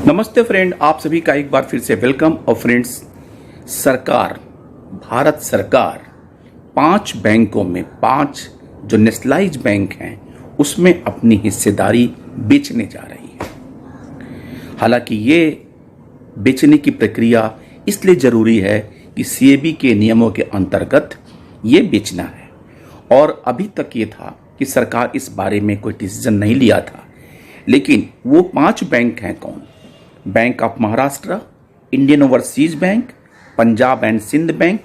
नमस्ते फ्रेंड, आप सभी का एक बार फिर से वेलकम। और फ्रेंड्स, भारत सरकार 5 बैंकों में 5 जो नेशनलाइज बैंक हैं उसमें अपनी हिस्सेदारी बेचने जा रही है। हालांकि ये बेचने की प्रक्रिया इसलिए जरूरी है कि सीएबी के नियमों के अंतर्गत ये बेचना है, और अभी तक ये था कि सरकार इस बारे में कोई डिसीजन नहीं लिया था। लेकिन वो 5 बैंक हैं कौन? Bank of Maharashtra, Indian overseas bank, Punjab and Sindh bank,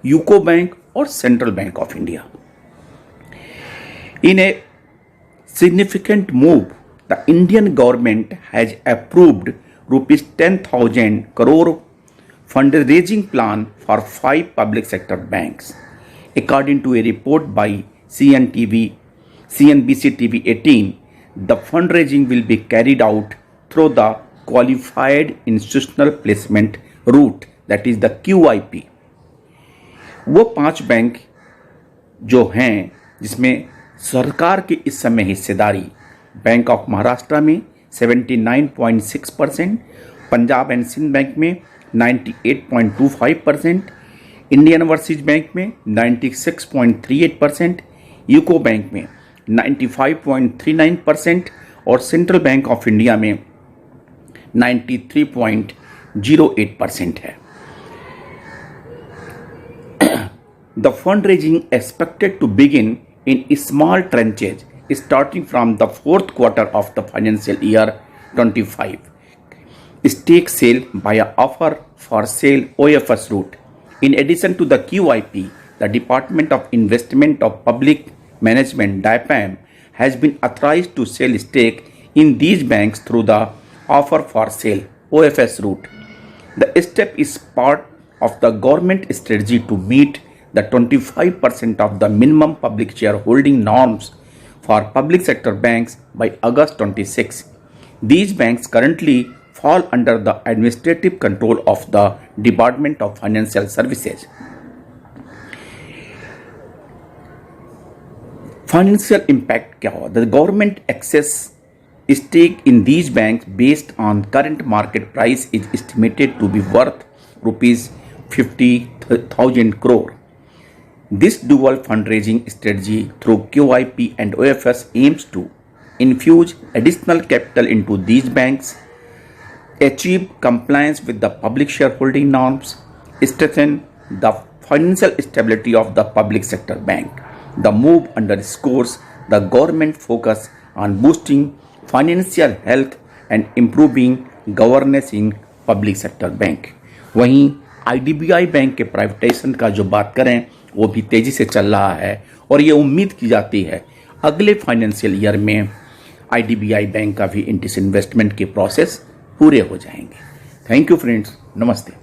UCO bank और central bank of India. In a significant move, the Indian government has approved rupees 10,000 crore fundraising plan for 5 public sector banks. According to a report by CNBC TV 18, the fundraising will be carried out through the Qualified Institutional Placement route, that is the QIP. वो 5 bank जो हैं जिसमें सरकार की इस समय हिस्सेदारी bank of Maharashtra में 79.6%, पंजाब एंड सिंध बैंक में 98.25%, इंडियन ओवरसीज बैंक में 96.38%, यूको बैंक में 95.39% और सेंट्रल बैंक ऑफ इंडिया में 93.08% है। The fundraising expected to begin in small tranches starting from the 4th quarter of the financial year 25. Stake sale via offer for sale OFS route. In addition to the QIP, the Department of Investment of Public Management (DIPAM) has been authorized to sell stake in these banks through the offer for sale OFS route. The step is part of the government strategy to meet the 25% of the minimum public shareholding norms for public sector banks by August 26. These banks currently fall under the administrative control of the Department of Financial Services. Financial impact क्या हुआ? The government access stake in these banks based on current market price is estimated to be worth rupees 50,000 crore. This dual fundraising strategy through QIP and OFS aims to infuse additional capital into these banks, achieve compliance with the public shareholding norms, strengthen the financial stability of the public sector bank. The move underscores the government focus on boosting financial health and improving governance in public sector bank. वहीं IDBI bank के privatisation का जो बात करें वो भी तेजी से चल रहा है, और ये उम्मीद की जाती है अगले फाइनेंशियल ईयर में IDBI बैंक का भी डिसइन्वेस्टमेंट के प्रोसेस पूरे हो जाएंगे। थैंक यू फ्रेंड्स, नमस्ते।